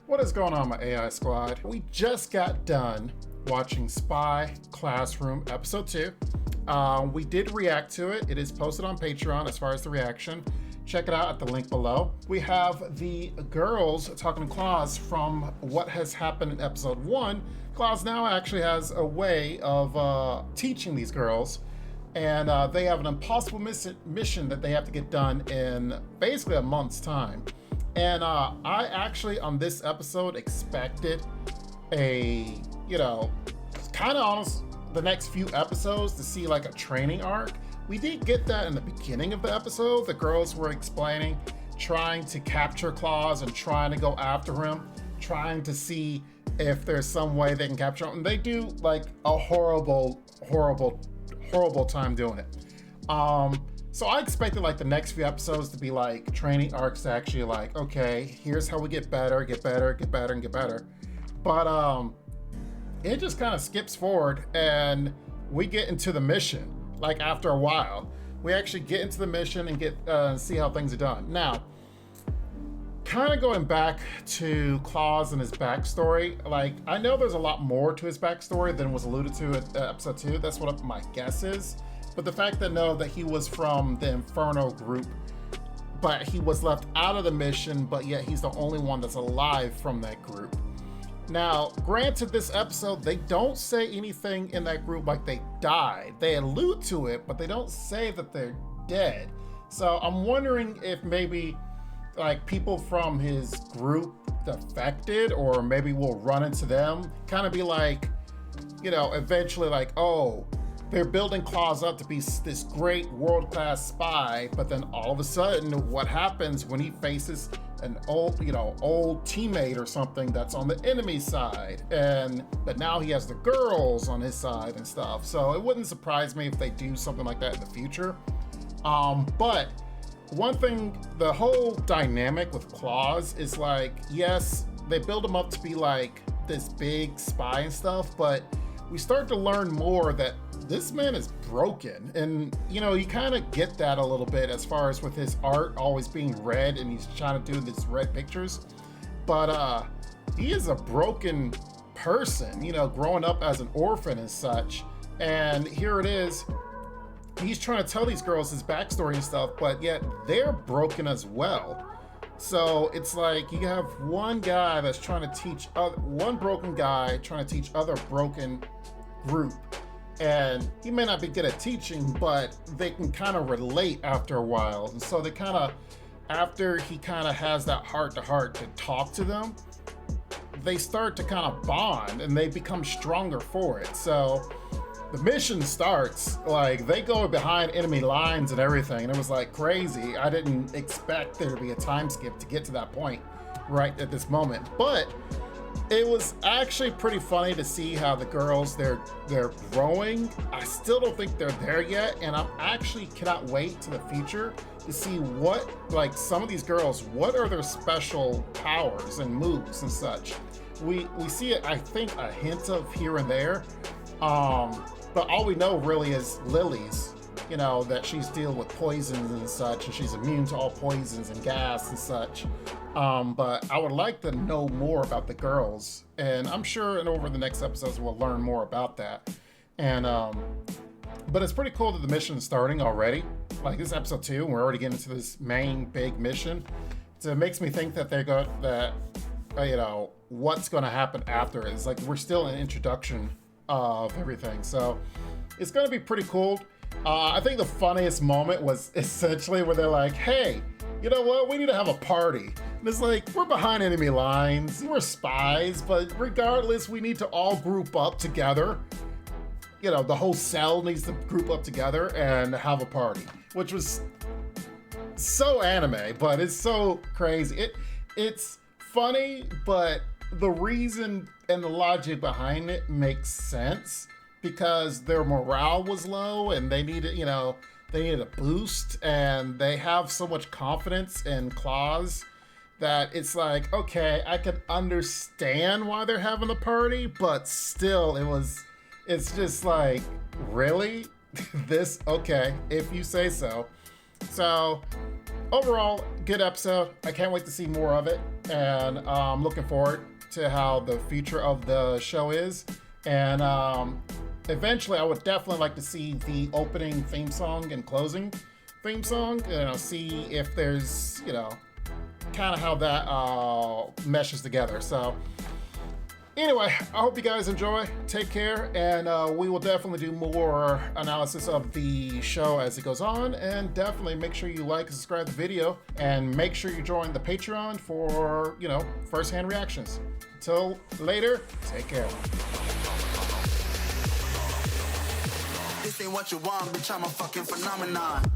What is going on, my AI squad? We just got done watching Spy Classroom Episode 2. We did react to it. It is posted on Patreon as far as the reaction. Check it out at the link below. We have the girls talking to Claus from what has happened in Episode 1. Claus now actually has a way of teaching these girls, and they have an impossible mission that they have to get done in basically a month's time. And I actually, on this episode, expected a, kind of honest, the next few episodes to see like a training arc. We did get that in the beginning of the episode. The girls were explaining, trying to capture Claus and trying to go after him, trying to see if there's some way they can capture him. And they do like a horrible time doing it. So I expected like the next few episodes to be like training arcs to actually like, okay, here's how we get better, and get better. But it just kind of skips forward and we get into the mission. Like after a while, we actually get into the mission and get see how things are done. Now, kind of going back to Claus and his backstory, like I know there's a lot more to his backstory than was alluded to at episode 2. That's what my guess is. But the fact that he was from the Inferno group, but he was left out of the mission, but yet he's the only one that's alive from that group. Now, granted, this episode, they don't say anything in that group like they died. They allude to it, but they don't say that they're dead. So I'm wondering if maybe like people from his group defected, or maybe we'll run into them. Kind of be like, eventually like, oh, they're building Claus up to be this great world-class spy, but then all of a sudden, what happens when he faces an old teammate or something that's on the enemy side, but now he has the girls on his side and stuff. So it wouldn't surprise me if they do something like that in the future. But one thing, the whole dynamic with Claus is like, yes, they build him up to be like this big spy and stuff, but we start to learn more that this man is broken. And, you kind of get that a little bit as far as with his art always being red and he's trying to do these red pictures. But he is a broken person, growing up as an orphan and such. And here it is. He's trying to tell these girls his backstory and stuff, but yet they're broken as well. So it's like you have one guy that's trying to teach one broken guy trying to teach other broken group. And he may not be good at teaching, but they can kind of relate after a while. And so they after he kind of has that heart-to-heart to talk to them, they start to kind of bond and they become stronger for it. So the mission starts, like they go behind enemy lines and everything. And it was like crazy. I didn't expect there to be a time skip to get to that point right at this moment. But it was actually pretty funny to see how the girls, they're growing. I still don't think they're there yet, and I'm actually cannot wait to the future to see what, like some of these girls, what are their special powers and moves and such. We see it, I think, a hint of here and there, but all we know really is Lily's, that she's dealing with poisons and such, and she's immune to all poisons and gas and such. But I would like to know more about the girls, and I'm sure over the next episodes we'll learn more about that. And but it's pretty cool that the mission is starting already. Like this episode 2, and we're already getting into this main big mission. So it makes me think that what's going to happen after is like we're still in introduction of everything. So it's going to be pretty cool. I think the funniest moment was essentially where they're like, hey, you know what? We need to have a party. And it's like, we're behind enemy lines, we're spies, but regardless, we need to all group up together. The whole cell needs to group up together and have a party, which was so anime, but it's so crazy. It's funny, but the reason and the logic behind it makes sense because their morale was low and they needed a boost, and they have so much confidence in Claus that it's like, okay, I can understand why they're having a party, but still it's just like, really? Okay, if you say so. So overall, good episode. I can't wait to see more of it, and I'm looking forward to how the future of the show is. And eventually, I would definitely like to see the opening theme song and closing theme song. See if there's, kind of how that meshes together. So anyway, I hope you guys enjoy. Take care, and we will definitely do more analysis of the show as it goes on. And definitely make sure you like and subscribe to the video, and make sure you join the Patreon for, first-hand reactions. Until later, take care. This ain't what you want, bitch, I'm a fucking phenomenon.